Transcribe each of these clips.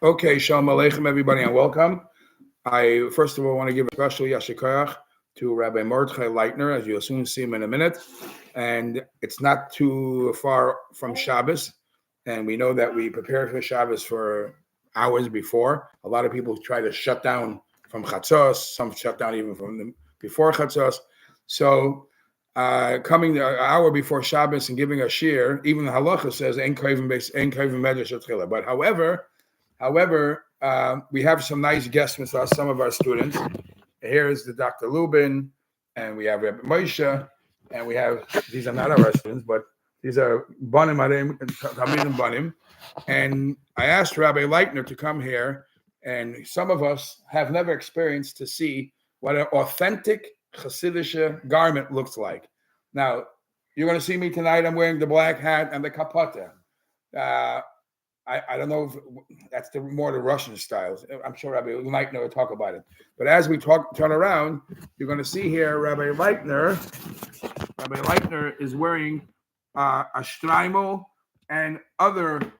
Okay, Shalom Aleichem, everybody, and welcome. I first of all want to give a special yashikayach to Rabbi Mordechai Leitner, as you'll soon see him in a minute. And it's not too far from Shabbos, and we know that we prepare for Shabbos for hours before. A lot of people try to shut down from Chatzos, some shut down even from before Chatzos. So coming an hour before Shabbos and giving a shir, even the halacha says ein kavim medrash atchila. But However, we have some nice guests with us, some of our students. Here is the Dr. Lubin, and we have Rabbi Smicha, and we have, these are not our students, but these are Banim Arim and Talmidim Banim. And I asked Rabbi Leitner to come here, and some of us have never experienced to see what an authentic Chassidic garment looks like. Now, you're going to see me tonight. I'm wearing the black hat and the kapata. I don't know if that's more the Russian styles. I'm sure Rabbi Leitner will talk about it. But as we turn around, you're going to see here Rabbi Leitner. Rabbi Leitner is wearing a shtreimel and other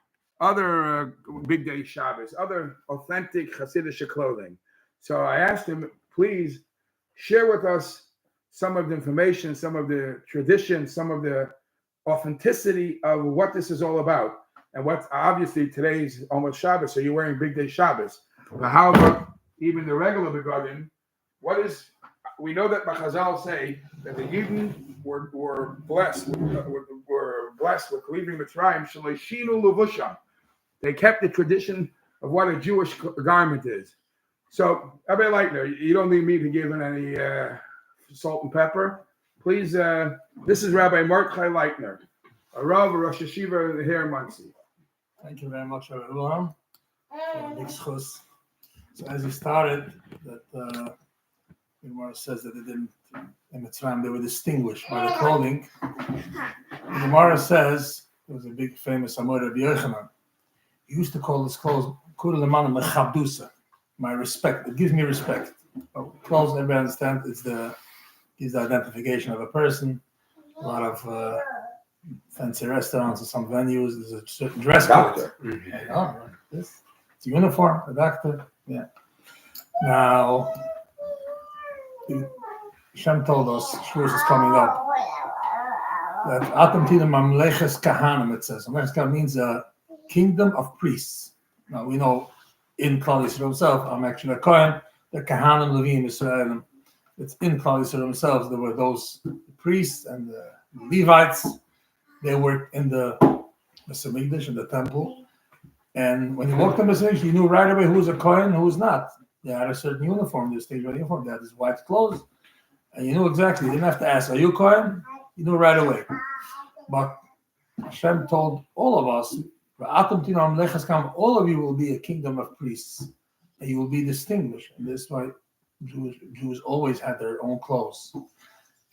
Bigday Shabbos, other authentic Hasidic clothing. So I asked him, please share with us some of the information, some of the tradition, some of the authenticity of what this is all about. And what's obviously today's almost Shabbos, so you're wearing Bigday Shabbos. But how about even the regular begadim? We know that Chazal say that the Yidden were blessed with leaving Mitzrayim. Shaleshinu levusham. They kept the tradition of what a Jewish garment is. So, Rabbi Leitner, you don't need me to give in any salt and pepper. Please, this is Rabbi Mordechai Leitner, a Rav, a Rosh Yeshiva here in Monsey. Thank you very much, everyone. So as you started, that the Gemara says that in Mitzrayim they were distinguished by the clothing. The Gemara says there was a big famous Amor Rabbi Yochanan. He used to call his clothes "Kura Lemana Mechabdusa," my respect. It gives me respect. Clothes, everybody understands, gives the identification of a person. A lot of fancy restaurants or some venues, there's a certain dress code. It's a uniform, a doctor. Yeah. Now, Hashem told us, Shavuos is coming up, that Atam Tina Mamleches Kahanim, it says. Mamleches Kahanim means a kingdom of priests. Now, we know in Klal Yisrael himself, I'm actually a Kohen, the Kahanim Levim Yisraelim. It's in Klal Yisrael themselves, there were those priests and the Levites. They worked in the Mikdash, in the temple. And when you walked in the Mikdash, you knew right away who was a Kohen and who was not. They had a certain uniform, the stage uniform. They had this white clothes. And you knew exactly. You didn't have to ask, are you Kohen? You knew right away. But Hashem told all of us, all of you will be a kingdom of priests. And you will be distinguished. And that's why Jews always had their own clothes.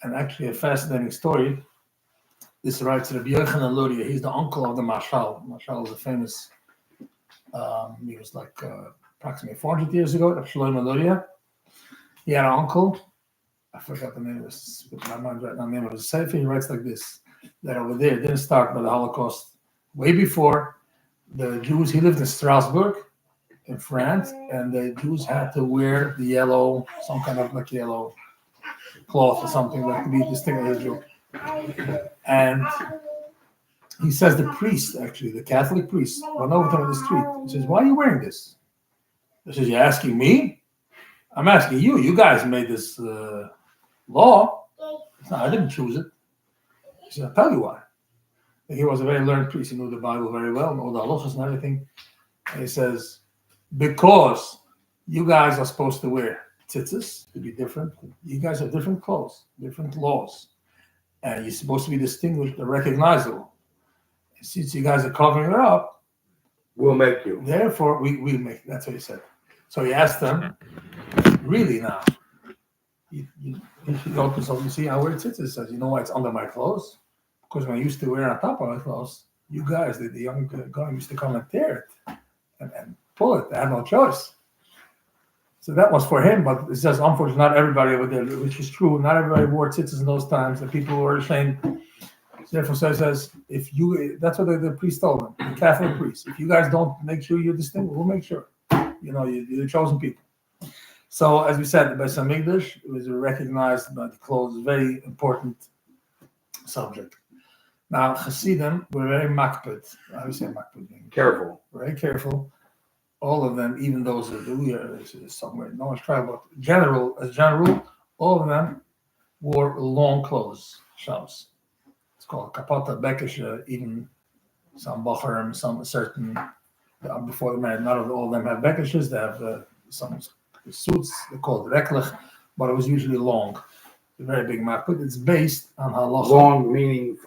And actually a fascinating story. This writes Rabbi Yochanan Luria. He's the uncle of the Mashal. Mashal is a famous, he was like approximately 400 years ago, Shlomo Luria. He had an uncle. I forgot the name of his, with my mind right now, the name of his sefer. He writes like this, that over there, it didn't start by the Holocaust. Way before, the Jews, he lived in Strasbourg, in France, and the Jews had to wear the yellow, some kind of like yellow cloth or something, like to be distinguished as a Jew. And he says the priest, actually, the Catholic priest, went over to him in the street. He says, why are you wearing this? He says, you're asking me? I'm asking you. You guys made this law. No, I didn't choose it. He said, I'll tell you why. And he was a very learned priest. He knew the Bible very well, and all the halachas and everything. And he says, because you guys are supposed to wear tzitzis to be different. You guys have different clothes, different laws. And you're supposed to be distinguished and recognizable. And since you guys are covering it up, we'll make you. Therefore, we make. That's what he said. So he asked them, really now? You go to something, you see, I wear tzitzis. He says, you know why it's under my clothes? Because when I used to wear on top of my clothes, you guys, the young guy, used to come and tear it and pull it. I had no choice. So that was for him, but it says, unfortunately, not everybody over there, which is true. Not everybody wore tzitzis in those times. The people were ashamed. Therefore, so it says, if you, that's what the priest told them, the Catholic priest. If you guys don't make sure you're distinct, we'll make sure. You're the chosen people. So, as we said, the Beis Hamikdash was recognized by the clothes, very important subject. Now, Hasidim were very makpid. How do you say makpid? Careful. Very careful. All of them, even those that do somewhere, no one's tried, but as general, all of them wore long clothes, Shabbos. It's called kapata bekesha. Even some bacharim, some certain before the marriage, not all of them have bekeshes. They have some suits. They call it reklich, but it was usually long. A very big map, but it's based on halacha. Long meaning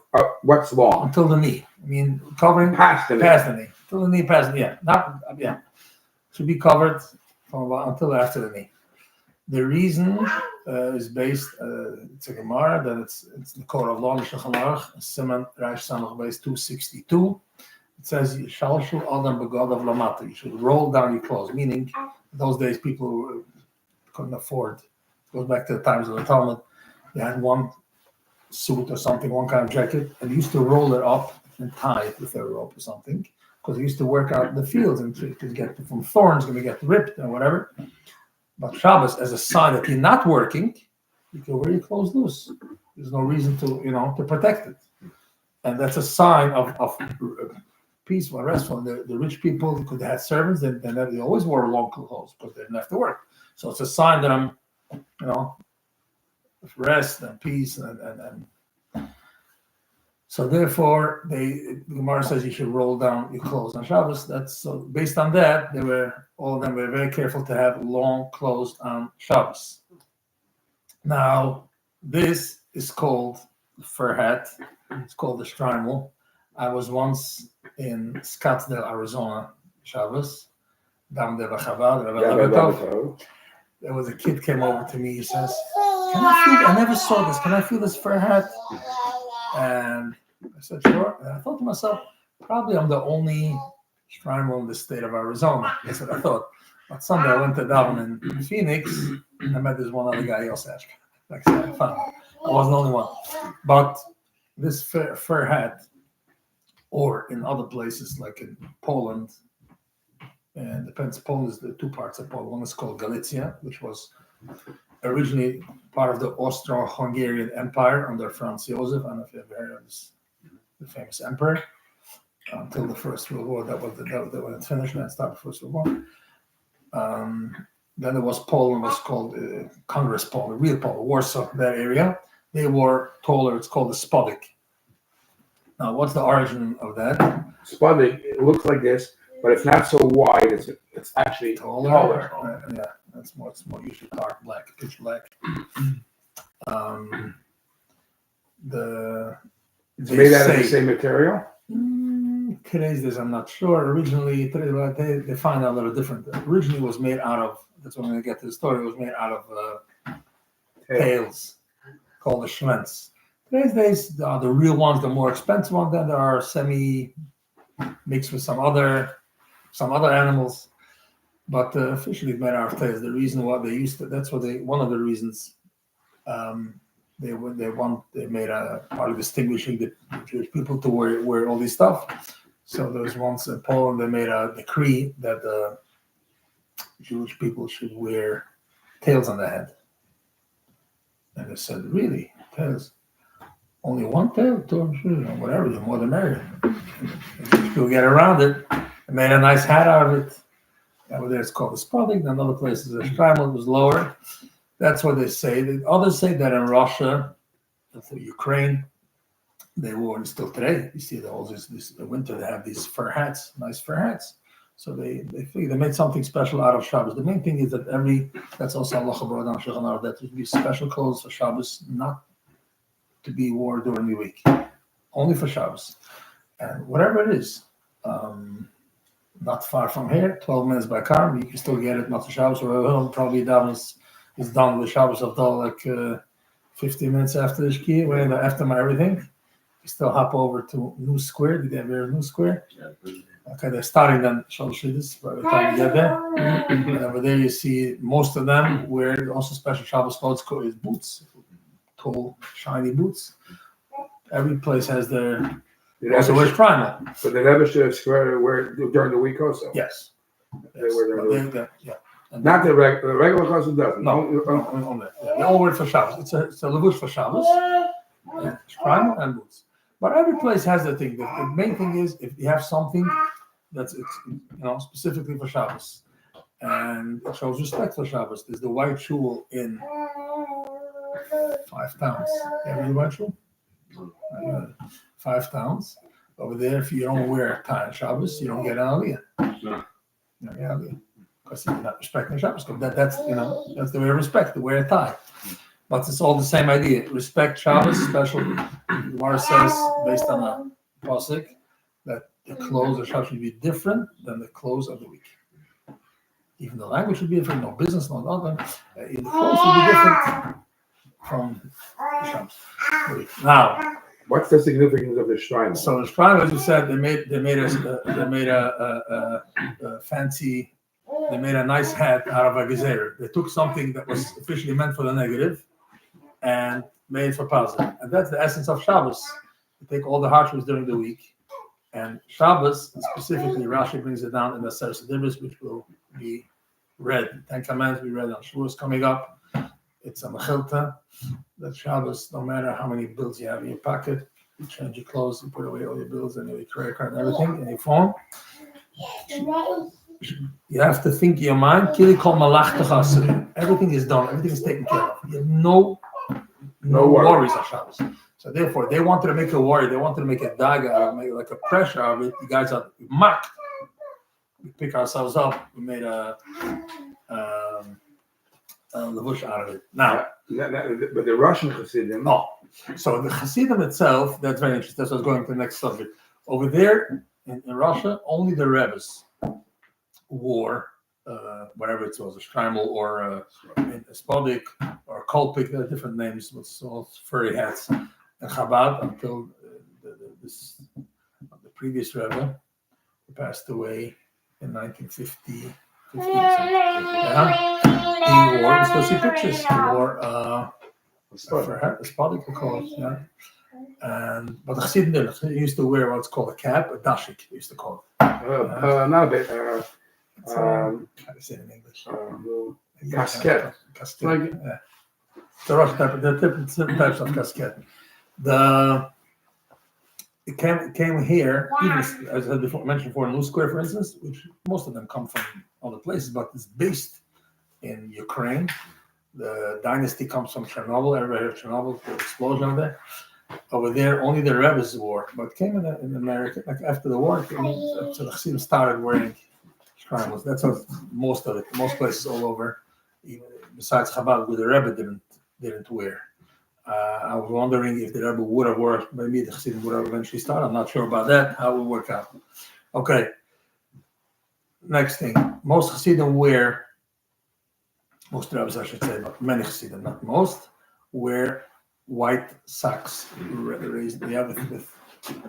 what's long? Until the knee. I mean, covering past the knee. Until the knee, past the knee. Yeah, should be covered from until after the knee. The reason is based. It's a Gemara that it's the code of law Shachalach Siman Reish Samach base 262. It says Shalshu Adam Begod of Lamata. You should roll down your clothes. Meaning, in those days people couldn't afford. It goes back to the times of the Talmud. They had one suit or something, one kind of jacket, and they used to roll it up and tie it with a rope or something, because they used to work out in the fields and to get from thorns, going to get ripped and whatever. But Shabbos, as a sign that you're not working, you can wear your clothes loose. There's no reason to protect it, and that's a sign of peaceful, restful. The rich people, because they had servants, they always wore long clothes because they didn't have to work. So it's a sign that I'm, rest and peace and so therefore the Gemara says you should roll down your clothes on Shabbos. That's so based on that all of them were very careful to have long clothes on Shabbos. Now this is called fur hat. It's called the shtreimel. I was once in Scottsdale, Arizona, Shabbos. Down there, there was a kid came over to me. He says, I never saw this. Can I feel this fur hat? And I said, sure. And I thought to myself, probably I'm the only shtreimel in the state of Arizona. That's what I thought. But Sunday I went to Dublin in Phoenix, and I met this one other guy, Yosef. Like I said, I wasn't the only one. But this fur hat, or in other places like in Poland, and depends. Poland is the two parts of Poland. One is called Galicia, which was originally part of the Austro-Hungarian Empire under Franz Josef. I don't know if you ever heard of this, the famous emperor. Until the First World War, that when it finished, and started the First World War. Then there was Poland, was called Congress Poland, real Poland, Warsaw, that area. They were taller. It's called the spodek. Now, what's the origin of that? Spodek, it looks like this, but it's not so wide. It's actually taller. Yeah, it's more usually dark black, pitch black. It's made out of the same material. Today's days, I'm not sure. Originally, they find out a little different. Originally, it was made out of. That's when I'm going to get to the story. It was made out of tails called the schwentz. Today's days, the real ones, the more expensive ones, then there are semi mixed with some other animals, but officially made out of tails. The reason why they used to, one of the reasons they made a part of distinguishing the Jewish people to wear all this stuff. So there was once in Poland they made a decree that the Jewish people should wear tails on their head, and they said, "Really, tails? Only one tail? Whatever, the more the merrier." People get around it. They made a nice hat out of it. Over there it's called the spodek. In other places the shtreimel was lower. That's what they say. Others say that in Russia, Ukraine, they wore, and still today, you see this winter they have these fur hats, nice fur hats. So they made something special out of Shabbos. The main thing is that that's also halacha brought down Shulchan Aruch, that there be special clothes for Shabbos, not to be worn during the week, only for Shabbos. And whatever it is, not far from here, 12 minutes by car, you can still get it, not for Shabbos, or probably down is done with Shabbos of like 15 minutes after the shki, after my everything. You still hop over to New Square. Did they have a New Square? Yeah. Okay, they're starting then Shalshidis by the time you get there. And over there you see most of them wear also special Shabbos clothes, is boots, tall, shiny boots. Every place has their. The Also, wears primal. But the Rebbe should wear during the week also. Yes. They wear during the week. Yeah. Not the regular person doesn't. No, only. Yeah, they all wear for Shabbos. It's a levush for Shabbos. It's primal and boots. But every place has the thing. The main thing is if you have something that's specifically for Shabbos, and it shows respect for Shabbos. There's the white shul in 5 towns. You have the white shul? 5 towns. Over there, if you don't wear tie on Shabbos, you don't get an aliyah. No. You don't get an aliyah. Because you're not respecting Shabbos. That's the way of respect, to wear a tie. But it's all the same idea. Respect Shabbos, especially the Gemara says, based on a pasuk, that the clothes of Shabbos should be different than the clothes of the week. Even the language should be different, no business, no nothing. The clothes should be different from the Shabbos. Now, what's the significance of the shrine? So the shrine, as you said, they made a fancy. They made a nice hat out of a gezer. They took something that was officially meant for the negative and made it for positive. And that's the essence of Shabbos. You take all the hardships during the week. And Shabbos, specifically, Rashi brings it down in the Sefer Sedibros, which will be read. 10 Commandments will be read on Shavuos coming up. It's a mechilta that Shabbos, no matter how many bills you have in your pocket, you change your clothes, you put away all your bills and your credit card and everything, and your phone. You have to think in your mind, everything is done, everything is taken care of. You have no worries on Shabbos. So therefore, they wanted to make a worry, they wanted to make a daga, make like a pressure of it. You guys are mocked. We pick ourselves up, we made a levush out of it. Now, but the Russian Chassidim. Oh, so the Chassidim itself, that's very interesting. That's what's going to the next subject. Over there in Russia, only the Rebbes wore whatever it was, a Strimel or a Spodik or Kolpik, there are different names, but it's all furry hats. And Chabad, until the previous Rebbe, who passed away in 1950. He wore, still see pictures, he wore a Spodik, we call it, yeah. But the Chassidim didn't. He used to wear what's called a cap, a dashik, they used to call it. Not a bit. How do you say it in English? Casquette. Casquette. Like, yeah. The Russian type, there are different types of casquette. It came here, even as I mentioned before, in New Square, for instance, which most of them come from other places, but it's based in Ukraine. The dynasty comes from Chernobyl. Everybody heard Chernobyl, the explosion over there. Over there, only the Rebbe's wore, but it came in America. Like after the war, so the Chassidim started wearing shrimels. That's what most of it, most places all over, even besides Chabad, where the Rebbe didn't wear. I was wondering if the Rebbe would have worn, maybe the Chassidim would have eventually started. I'm not sure about that, how it would work out. Okay. Next thing. Most Chassidim wear, most Rebbes I should say, but many Chassidim, not most, wear white socks. They have it with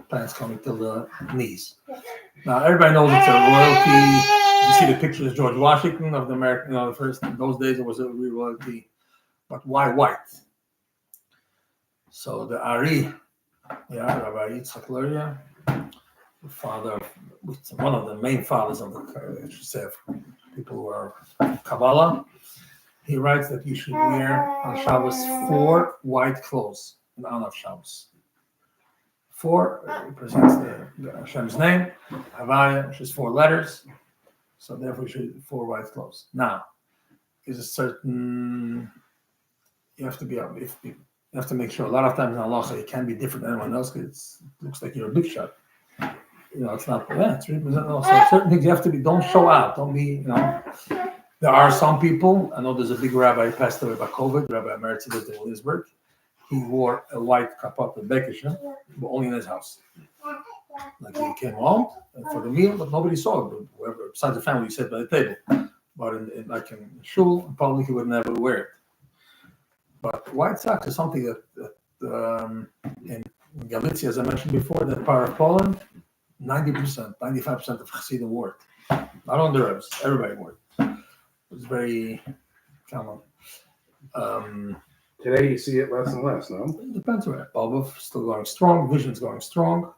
pants coming till the knees. Now, everybody knows it's a royalty. You see the picture of George Washington of the American, the first, in those days it was a real royalty. But why white? So the Ari, Rabbi Yitzchak Luria, the father, one of the main fathers of the, I should say, people who are Kabbalah, he writes that you should wear on Shabbos 4 white clothes in honor of Shabbos. 4 represents the Hashem's name, Havaya, which is 4 letters, so therefore you should 4 white clothes. Now, there's a certain, you have to make sure. A lot of times in halacha, it can be different than anyone else because it looks like you're a big shot. It's not. Yeah, it's representing also certain things. You have to be. Don't show out. Don't be. There are some people. I know there's a big rabbi who passed away by COVID. Rabbi Emeritus lived in Williamsburg. He wore a white kapot and bekisha, but only in his house. Like he came home for the meal, but nobody saw it. Whoever besides the family sat by the table. But in shul, in public, he would never wear it. But white socks is something that in Galicia, as I mentioned before, that part of Poland, 90%, 95% of Chassidim wore it. Not only the Rebs, everybody wore it. It was very common. Today you see it less and less, no? It depends where. Bobov still going strong. Vision's going strong.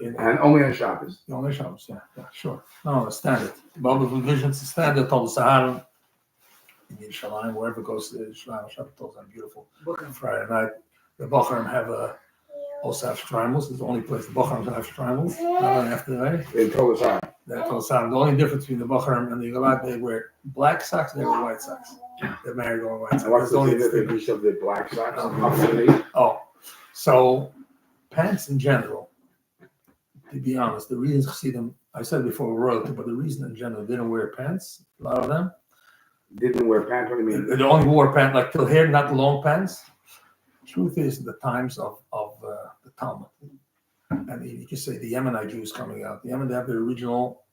And only on Shabbos. Only Shabbos, yeah, sure. No, standard. Bobov and Vision's standard. Tol Saharan in Yerushalayim, wherever it goes. Yerushalayim, Shabbat are beautiful. Friday night, the Bocharim have also have shtreimels. It's the only place the Bocharim have shtreimels. Not only after the night. In Tol Saharan. The only difference between the Bocharim and the Yigalat, they wear black socks, they wear white socks. They're married wearing white socks. And what's the difference of the black socks? So pants in general, to be honest, the reasons Chassidim, I said before royalty, but the reason in general they didn't wear pants, a lot of them. Didn't wear pants, what do you mean? They only wore pants like till here, not long pants. Truth is, the times of the Talmud, and you can say the Yemenite Jews coming out. The Yemen, they have the original,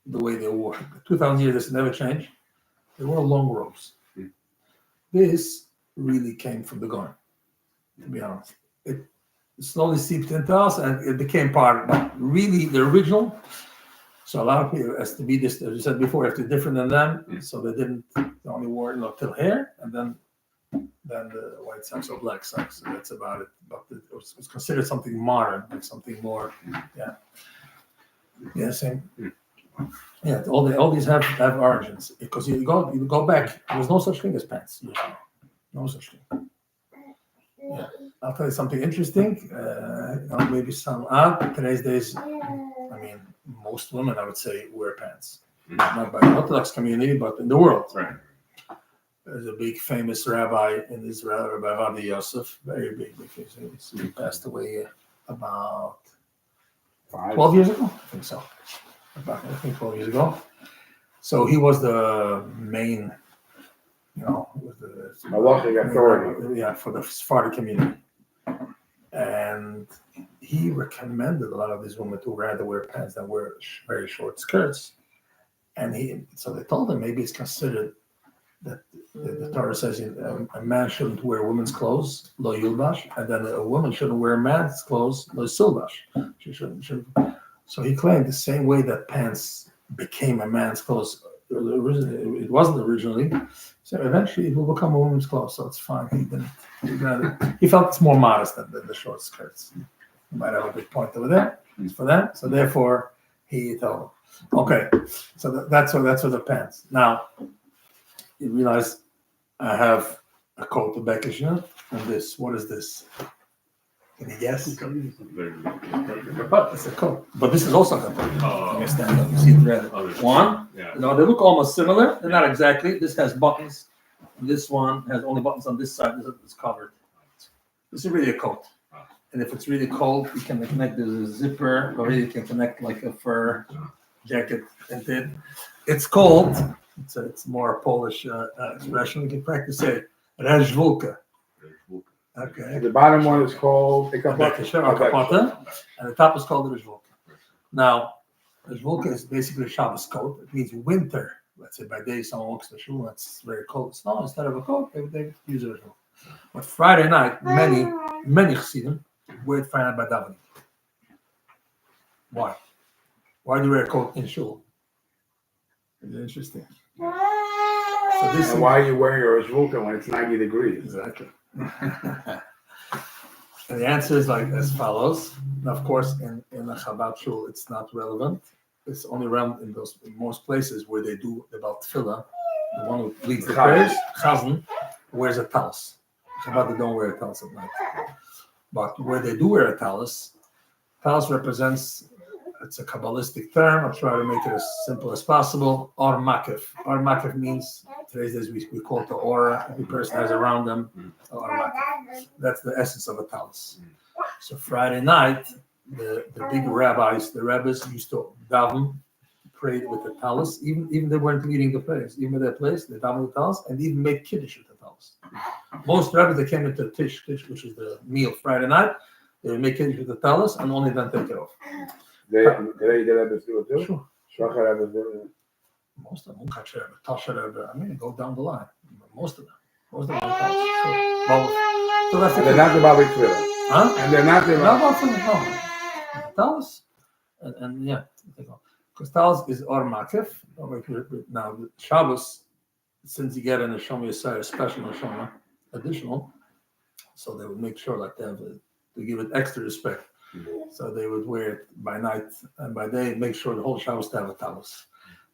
the way they wore. 2,000 years, this never changed. They wore long robes. This really came from the Goyim, to be honest. It slowly seeped into us, and it became part, but really the original. So a lot of people, as to be this, as you said before, have to be different than them. So they only wore till here, and then the white socks or black socks. So that's about it. But it was considered something modern, like something more, same. Yeah, all these have origins because you go back. There was no such thing as pants. No such thing. Yeah, I'll tell you something interesting. Maybe some today's days. I mean, most women, I would say, wear pants. Not by the Orthodox community, but in the world. Right. There's a big famous rabbi in Israel, Rabbi Adi Yosef, very big. He passed away about 12 years ago. I think so. About 12 years ago. So he was the main, halachic authority. Yeah, for the Sephardi community. And he recommended a lot of these women to rather wear pants than wear very short skirts. And so they told him maybe it's considered that the Torah says a man shouldn't wear women's clothes, lo yulbash, and then a woman shouldn't wear man's clothes, lo silbash. She shouldn't. So he claimed the same way that pants became a man's clothes. It wasn't originally. So eventually it will become a woman's clothes, so it's fine. He felt it's more modest than the short skirts. You might have a big point over there. It's for that. So therefore he told him. Okay, so that's what the pants. Now you realize I have a coat of Bekishna and this. What is this? Can you guess? It's a coat. But this is also a coat. Can you stand up? You see the red. One. Yeah. They look almost similar. They're not exactly. This has buttons. This one has only buttons on this side. This is covered. This is really a coat. And if it's really cold, you can connect the zipper, or you can connect like a fur jacket. It's cold. It's more a Polish expression. We can practice it. Rezvulka. Okay. The bottom one is called kapata, and the top is called the Rezvulka. Now, Rezvulka is basically a Shabbos coat. It means winter. Let's say by day someone walks to shul, it's very cold. Snow, instead of a coat, they use a Rezvulka. But Friday night, many Chassidim wear it Friday night by davening. Why? Why do you wear a coat in shul? It's interesting. And why are you wearing your Rezvulka when it's 90 degrees? Exactly. And the answer is like as follows. Now, of course, in a Chabad shul, it's not relevant. It's only relevant in most places where they do about tefillah. The one who leads the prayers, Chazan, wears a talis. Chabad, they don't wear a talis at night. But where they do wear a talis represents, it's a Kabbalistic term. I'll try to make it as simple as possible. Or makif. Or makif means, today's days we call it the aura every person has around them. Or makif. That's the essence of a talis. So Friday night, the big rabbis, the rabbis used to daven, pray with the talis. Even they weren't leading the prayers. Even at their place, they daven with the talis and even make kiddush with the talis. Most rabbis, they came into tish, which is the meal Friday night. They would make kiddush with the talis and only then take it off. Today the rabbis do it too? Sure. Rabbis do it. Most of them, Tasha Rebbe, go down the line. Most of them. So that's they're not the Baba Twitter. Huh? And they're not the no. Talis, and yeah, because talis is or makif. Now Shabbos, since you get in the Neshama Yisrael, special Neshama, additional. So they would make sure like to give it extra respect. So they would wear it by night and by day, make sure the whole Shabbos to have a talis.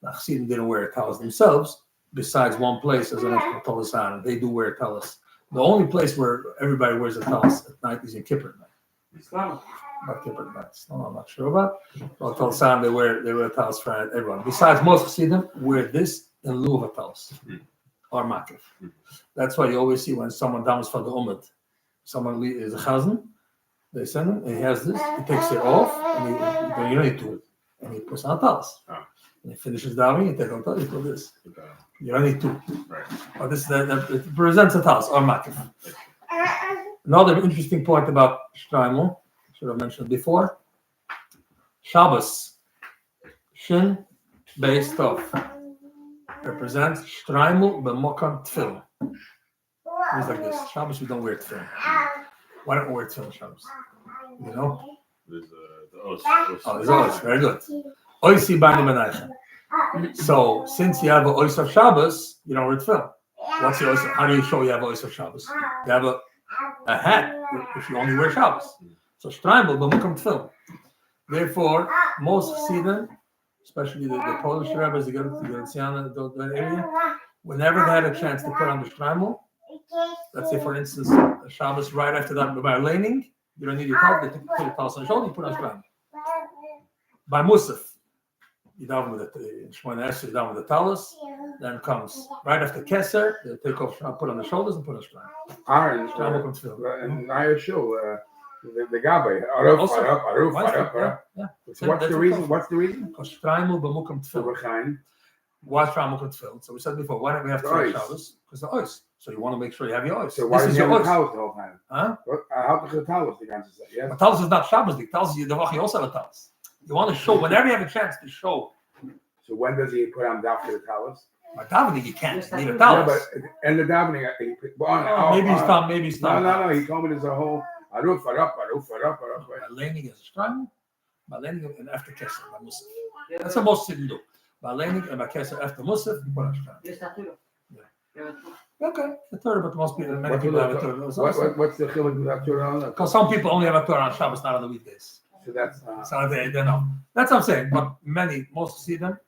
Now Chassidim didn't wear a talis themselves, besides one place as an extra talis on. They do wear a talis. The only place where everybody wears a talis at night is in Kippur night. Not Kippur nights. No, I'm not sure about. But Talsan, they wear a talis for everyone. Besides, most Chassidim wear this in lieu of a talis or makif. That's why you always see when someone comes for the ummah, someone is a chazan, they send him, and he has this, he takes it off, and you don't need to, and he puts on a talis. And he finishes davening, he takes on talis, he puts this. You don't need to. Right. But this it represents a talis or makif. Another interesting point about Shtraimel, should have mentioned before. Shabbos, Shin, Beis Tov, represents Shtraimel b'mokam tefillin. It's like this. Shabbos, we don't wear tefillin. Why don't we wear tefillin Shabbos? You know? There's the os. Oh, there's os. Very good. Oisi bani benaychem. So, since you have an ois of Shabbos, you don't wear tefillin. What's the ois? How do you show you have an ois of Shabbos? You have a hat if you only wear Shabbos. So Shtraimel b'mokam tefillin. Therefore, most Chassidim, especially the Polish rabbis, the Galiciana, the area, whenever they had a chance to put on the Shtraimel, let's say for instance, Shabbos right after that by laning, you don't need your towel, they put your towel on the shoulder, you put on Shtraimel. By Musaf, you down with the Shemona Esrei, you down with the talus, then comes right after Keser, they take off, put on the shoulders and put on Shtraimel. Shtraimel comes through. And I show the Gabe. Aruf. Yeah. What's the reason? Because Shtraimel b'mukam tefillin. Why Shtraimel b'mukam tefillin? So we said before, why don't we have tefillin Shabbos? Because the ois. So you want to make sure you have your ois. So why this do you is have your the ois. talis the whole time? Huh? How the talis the guys say? Yes. But talis is not Shabbos. The talis you also have a talis. You want to show whenever you have a chance to show. So when does he put on after the talis? By davening you can't. You need a Yeah, talis. but in the davening, Maybe he's not. No. He told me there's a whole aruf. By laning is Shtraimel. By laning and after Keser by Musaf. That's what most Chassidim do. By laning and by Keser after Musaf, you put on Shtraimel. Okay, the Torah, but most people, many people have a Torah. What's the chiluk with that Torah? Because some people only have a Torah on Shabbos, not on the weekdays. So that's So they know. That's what I'm saying. But most see them,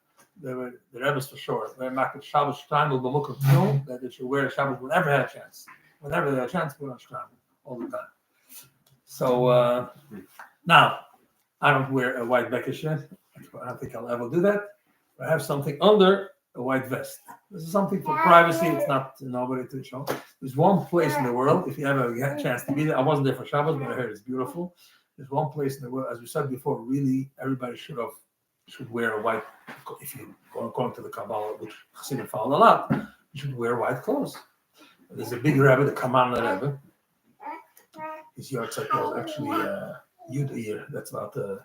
the Rebbe's for sure. They make it Shabbos Shtraimel b'mukam tefillin, that they should wear Shabbos whenever they have a chance. Whenever they have a chance, put on Shtraimel all the time. So now, I don't wear a white bekishe. I don't think I'll ever do that. I have something under a white vest. This is something for privacy. It's not nobody to show. There's one place in the world, if you ever get a chance to be there, I wasn't there for Shabbos, but I heard it's beautiful. There's one place in the world, as we said before, really everybody should wear a white, if you go according to the Kabbalah, which Chassidim follow a lot, you should wear white clothes. There's a big Rebbe, the Kamana Rebbe. His yahrzeit was actually Yudah year. That's about 2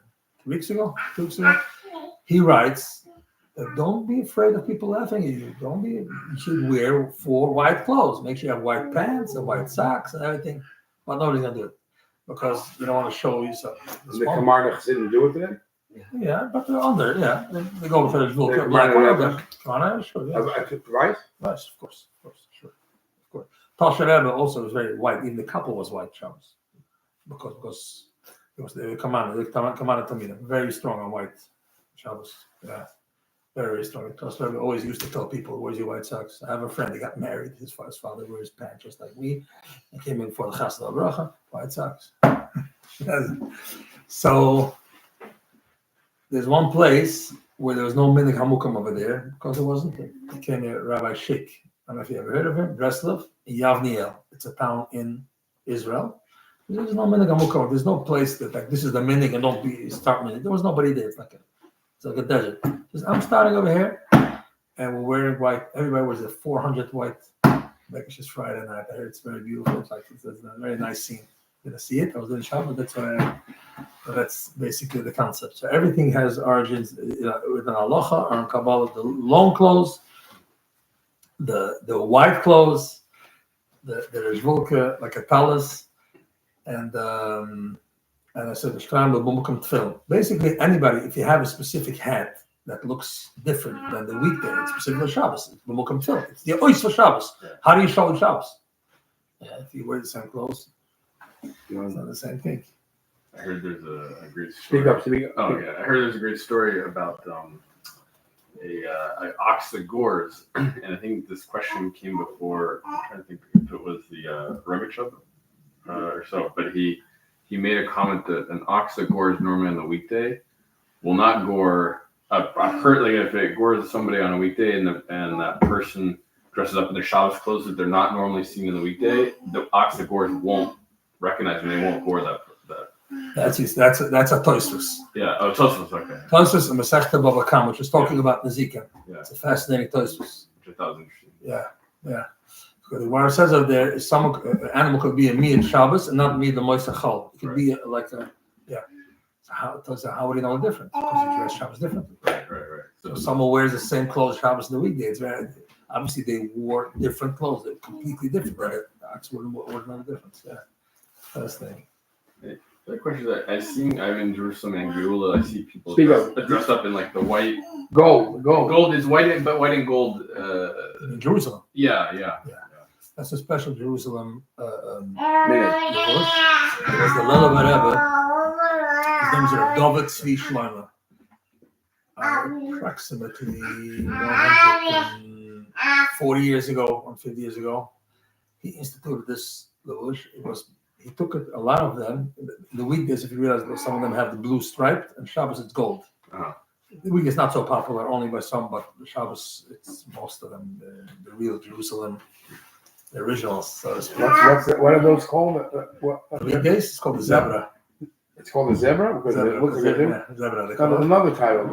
weeks ago. He writes that don't be afraid of people laughing at you. You should wear 4 white clothes. Make sure you have white pants and white socks and everything. But nobody's gonna do it because you don't want to show yourself. the Kamarnach didn't do it today. Yeah, but they're under. Yeah, they go for the Vulcan black one. Sure, yeah. Right? Yes, of course, sure, of course. Tasha Rebbe also was very white. Even the couple was white Shabbos because it was the commander Tamina, very strong on white Shabbos. Yeah, very strong. Tasha Rebbe always used to tell people, "Where's your white socks?" I have a friend. He got married. His father wears pants just like me. He came in for the Chassid al Bracha, white socks. So there's one place where there was no minig hamukam over there because there wasn't. He came here, Rabbi Schick. I don't know if you ever heard of him. Breslov, Yavniel. It's a town in Israel. There's no minig hamukam. There's no place that like this is the minig and don't be start minig. There was nobody there. It's like a desert. I'm starting over here, and we're wearing white. Everybody wears a 400 white. Like it's just Friday night. I heard it's very beautiful. It's a very nice scene. Did I see it? I was in Shabbat. That's basically the concept. So everything has origins with an halacha or in Kabbalah. The long clothes, the white clothes, the rezvulka, like a talis, and I said the shtraimel b'mukam tefillin. Basically, anybody, if you have a specific hat that looks different than the weekday, it's specifically Shabbos. It's b'mukam tefillin. It's the ois for Shabbos. How do you show it Shabbos? Yeah, if you wear the same clothes, it's not the same thing. I heard there's a great story. Speak up. Oh yeah, I heard there's a great story about an ox that gores, and I think this question came before. I'm trying to think if it was the Rebbe or so, but he made a comment that an ox that gores normally on the weekday will not gore. I've heard like if it gores somebody on a weekday and that person dresses up in their Shabbos clothes that they're not normally seen in the weekday, the ox that gores won't recognize them. They won't gore that. That's a Tosfos. Yeah. Oh, Tosfos. Okay. Tosfos and Masechta Bava Kama, which is talking about Nezika. Yeah. It's a fascinating Tosfos. Which I thought was interesting. Yeah. Because what it says out there is an animal could be a Miyad Shabbos and not Miyad the Moisach Chol. It could be like a. So how would you know the difference? Because you dress Shabbos differently. Right. So someone wears the same clothes Shabbos in the weekday. It's very obviously they wore different clothes. They're completely different. Right? Ox wouldn't know the difference. Yeah. Fascinating. The question that I'm in Jerusalem and Geula. I see people dressed up in like the white Gold. Gold is white and gold. In Jerusalem. Yeah. That's a special Jerusalem Minute. There's the Lelevet Rebbe. His name is David Tzvi Shlomo. Approximately 140 years ago, 150 years ago, he instituted this levush. He took it, a lot of them. The weekdays, if you realize, some of them have the blue striped, and Shabbos it's gold. Uh-huh. The week is not so popular, only by some, but the Shabbos, it's most of them, the real Jerusalem, the originals. So to speak. What are those called? The weekdays, it's called the Zebra. It's called the zebra because it looks like a Zebra. They call it. another title.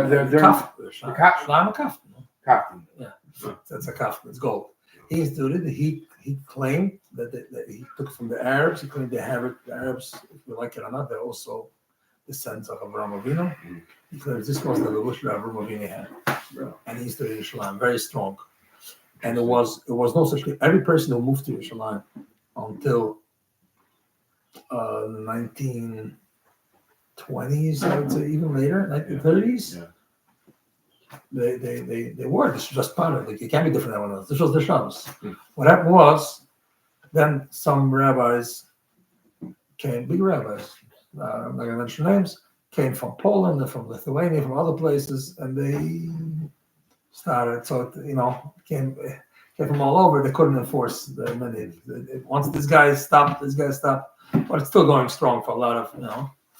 They're Shlam Kaftan. Captain. Yeah, that's a kaftan. It's gold. He instituted. He claimed that he took it from the Arabs. He claimed they have it. The Arabs, if you like it or not, they're also descendants of Avraham Avinu. He claims this was the levush that Avraham Avinu had, and he instituted Yerushalayim, very strong. And it was no such thing. Every person who moved to Yerushalayim until the 1920s, I would say, even later, 1930s. Yeah. They were. This was just part of it. It can't be different than one else. This was the Shabbos. What happened was, then some rabbis came, big rabbis, I'm not going to mention names, came from Poland and from Lithuania, from other places, and they started. So came from all over. They couldn't enforce the minhag. Once this guy stopped, but it's still going strong for a lot of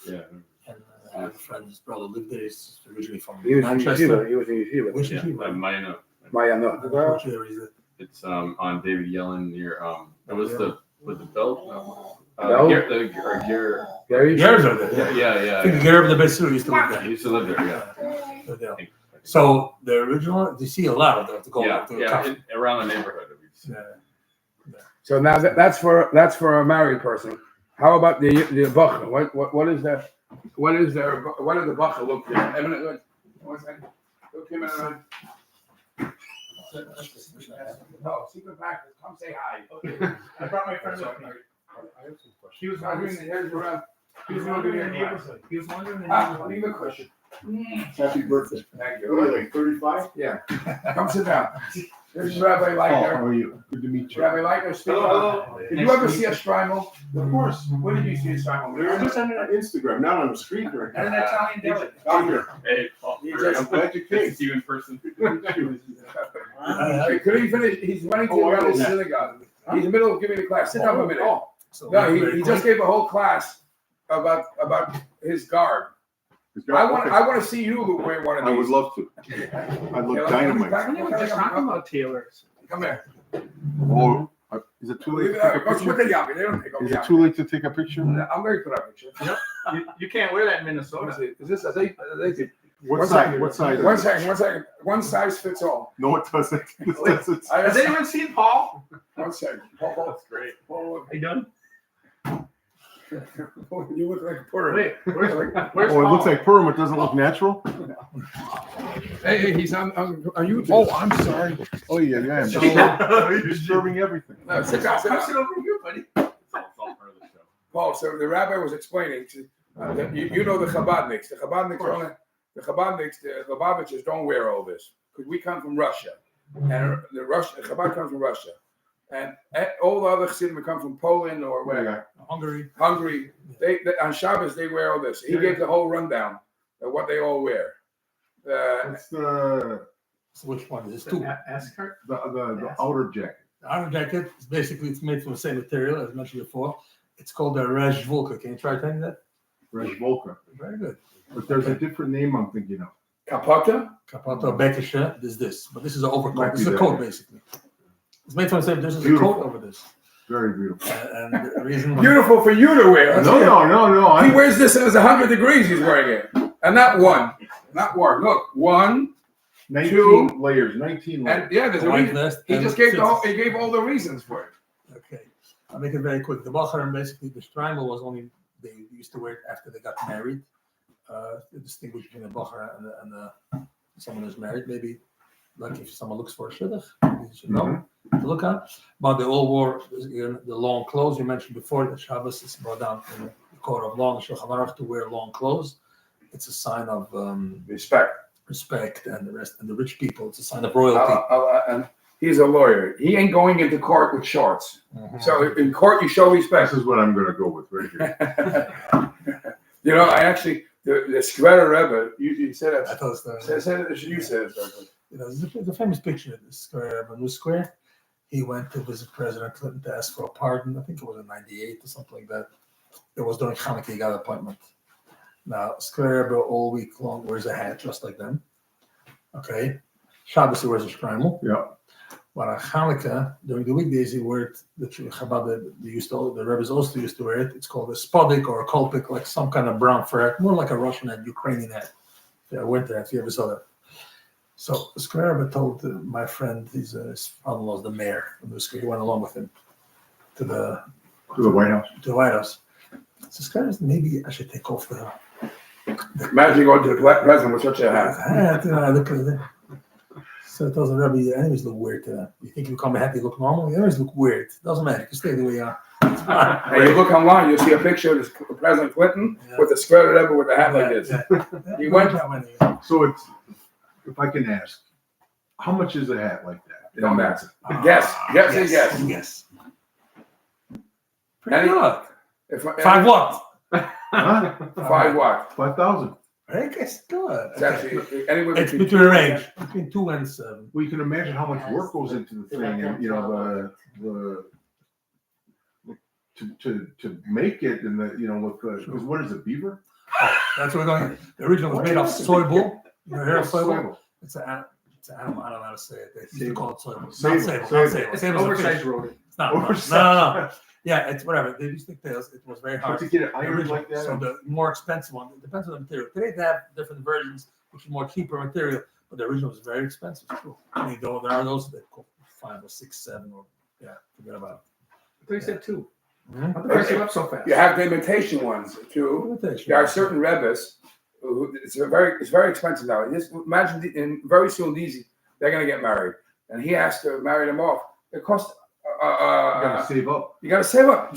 Yeah. And I have a friend, his brother lived there. He's originally from He was in Manchester. yeshiva. Which Yeah. yeshiva? Mayano. It's on David Yellen near it was the belt. No. Belt? Gears are there. Yeah. I think the Gear of the Besur used to live there. He used to live there. Yeah. So the original, you see a lot of them to go Around the neighborhood. So now that's for a married person. How about the bacha? What is that? What are the bacha look there? One second. Look him in. No, secret practice. Come say hi. Okay. I brought my friend with me. I have some questions. He was wondering in the neighborhood. He was wondering in the Let me neighborhood. make a question. Happy birthday. Thank What are you. you, like 35? Yeah. Come sit down. This is Rabbi How Leitner. are you? Good to meet you. Rabbi Leitner speaking. Hello. Did you ever see a Shtreimel? Of course. When did you see a Shtreimel? Just on Instagram, not on the street or And an anything. Italian deli. Out here. Hey, Paul. I'm glad you came. See you in person. Hey, could he finish? He's running to Oh, I around the know. synagogue. He's in the middle of giving a class. Sit down for a minute. Oh, So No, he just gave a whole class about his garb. I want to see you wear one of these. I would love to. I look dynamite. Just talking about tailors. Come here. Oh, is it too late? Leave To it take out. a What's with the picture? yappy? They don't take off Is the it too late to take a picture? I'm going to put up a picture. You can't wear that in Let me Minnesota. see. Is this a What size? What size? One second. One size fits all. No, it doesn't. It doesn't. Has anyone seen Paul? One second. That's great. Paul, Are you done? you look like a Purim. Wait, where's Oh, Paul? it looks like Purim. It doesn't look natural. Hey, he's on YouTube. Oh, I'm sorry. Oh, yeah. You're disturbing everything. No, sit down. Come sit over here, buddy. It's all part of the show. Paul, so the rabbi was explaining, that you know the Chabadniks. The Chabadniks, the Lubavitchers don't wear all this because we come from Russia, and the Chabad comes from Russia. and all the other Chassidim come from Poland or where Hungary. They on Shabbos they wear all this. He gave the whole rundown of what they all wear. What's the Which one? There's two. the outer jacket? The outer jacket is basically it's made from the same material as mentioned before. It's called a Rej Volka. Can you try saying that? Rej Volka. Very good. But there's a different name I'm thinking of. Kapata? Kapata Bekeshe is this, but this is an overcoat. Might This is be a that, coat yeah. basically. It's made from the same. This is a Beautiful. coat over this. Very beautiful. And the reason Beautiful for you to wear. No. He wears this and it's 100 degrees. He's wearing it, and not one. Look, 1, 19 2 layers, 19 layers. and yeah, there's a white reason. vest He and just gave six. he gave all the reasons for it. Okay, I'll make it very quick. The Bacher, basically, the Strimal was only, they used to wear it after they got married. To distinguish between a Bacher and someone who's married. Maybe, like if someone looks for a shidduch, you should know to look at. But they all wore the long clothes. You mentioned before that Shabbos is brought down in the code of law, Shulchan Aruch, to wear long clothes. It's a sign of respect and the rest, and the rich people. It's a sign of royalty. And he's a lawyer. He ain't going into court with shorts. Mhm. So in court, you show respect. This is what I'm going to go with right here. You know, I actually the Skvera Rebbe. You said I that. thought it was You said it. you know, there's a famous picture of the square, New Square. He went to visit President Clinton to ask for a pardon. I think it was in '98 or something like that. It was during Hanukkah, he got an appointment. Now, Square all week long wears a hat just like them. Okay. Shabbos he wears a shtreimel. Yeah. But on Hanukkah, during the weekdays, he wore it, the Rebbe's also used to wear it. It's called a spodik or a kolpik, like some kind of brown fur hat, more like a Russian hat, Ukrainian hat. Yeah, winter hat, if you ever saw that. So the Square Rebbe told my friend, his father-in-law is the mayor of the Square. He went along with him to the White House. White House. So Square, maybe I should take off the Imagine going to the president with such a hat. hat. You know, I look at it. So it doesn't Rebbe, you enemies look weird to them. You think you become a hat, you look normal. You always look weird. Doesn't matter. You stay the way you are. It's fine. And you look online, you'll see a picture of President Clinton with the Skvera Rebbe with a hat like this. Yeah. He went. So it's, if I can ask, how much is a hat like that? It don't matter. Guess. Yes. Yes. Pretty Any- good. If, 5 what? Huh? 5 what? 5,000. I guess good. It's actually anywhere It's between between a range between 2 and 7. Well, you can imagine how much work goes into the thing, and you know to make it, and with because what is it, beaver? That's what we're going. The original was made of soy bull. You hear of soy bull? Sable. It's an animal. I don't know how to say it. They used to call it soy bull. Sable. Not sable. Sable. Not sable. Sable's a fish. It's not. Oversized. No. Yeah, it's whatever. They used tails. It was very But hard. to get it The ironed original. like that, So the more expensive one, it depends on the material. Today they have different versions, which is more cheaper material, but the original is very expensive too. I mean, though there are those that cost 5 or 6, 7, or forget about I thought you said 2. it. How the price went up so fast? you have the imitation ones too. There are certain Rebbes who it's very expensive now. Just imagine very soon they're gonna get married, and he has to marry them off. It costs. you gotta save up. You got to save up.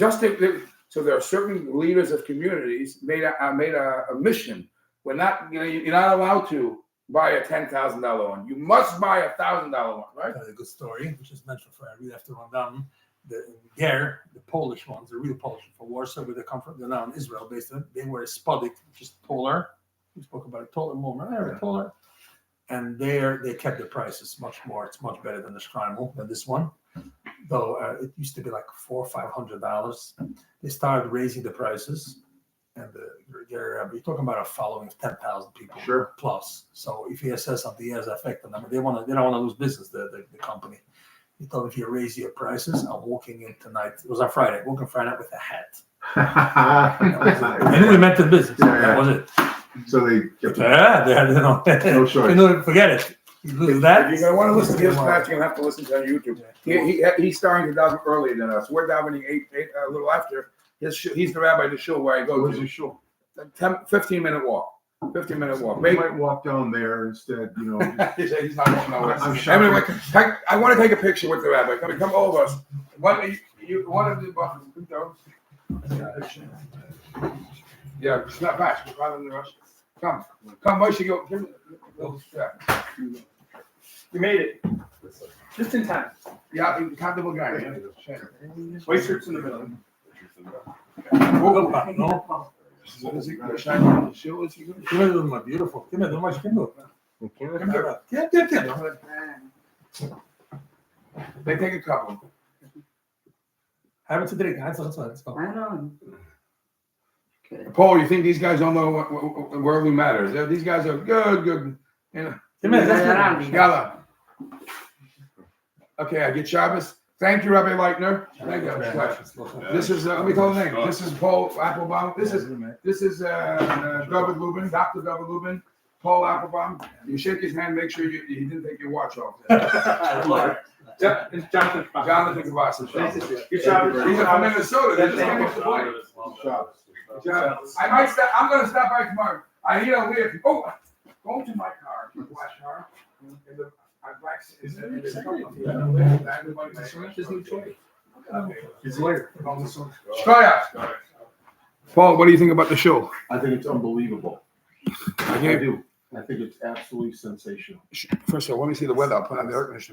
So there are certain leaders of communities made a mission. You're not allowed to buy a $10,000 one. You must buy a $1,000 one, right? A good story, which is mentioned for I really have to run down. The Ger, the Polish ones, the real Polish from Warsaw, where they come from. They're now in Israel, based on. They wear a spodik, which is taller. We spoke about it, taller, more taller. And they kept the prices much more. It's much better than the Shtreimel, than this one. Though it used to be like $400 or $500. They started raising the prices, and you're talking about a following of 10,000 people plus. So if he says something, he has an effect on them. They don't want to lose business. The company. He told me if you raise your prices, I'm walking in tonight. It was on Friday. Walking Friday night with a hat. And we meant the business. That was it. So they kept They had no choice. Forget it. You lose that. If you're going to want to listen to this match, you're going to have to listen to it on YouTube. He's starting to daven earlier than us. We're davening a little after. He's the rabbi of the shul where I go Where's to. the shul? 15-minute walk. 15-minute walk. We Maybe. might walk down there instead. He's not walking nowhere. I'm shocked. Anyway, I want to take a picture with the rabbi. Come all of us. One of the yeah, it's not bad. We're rather than the rush. Come, Moshe, go. Give me. You made it. Just in time. Yeah, comfortable guy. White shirts in the middle. No. Is he good? Shine show, is he good? Give me the my beautiful. Give me the much kindle. They take a couple. Have it to drink. Let's go. I know. Paul, you think these guys don't know what worldly matters? These guys are good. You know. Give me this. Yalla. Okay, I get Shabbos. Thank you, Rabbi Leitner. Thank you. This is let me tell the name. This is Paul Applebaum. This is David Lubin, Dr. David Lubin, Paul Applebaum. You shake his hand, make sure he didn't take your watch off. Yeah, it's Jonathan. Jonathan Kavasa. Good job. These are from Minnesota. They just came to play. I'm going to stop by tomorrow. I need a lift. Oh, go to my car. Black car. He's later. Paul, what do you think about the show? I think it's unbelievable. I Okay. do. I think it's absolutely sensational. First of all, let me see the weather. I'll put on the air conditioner.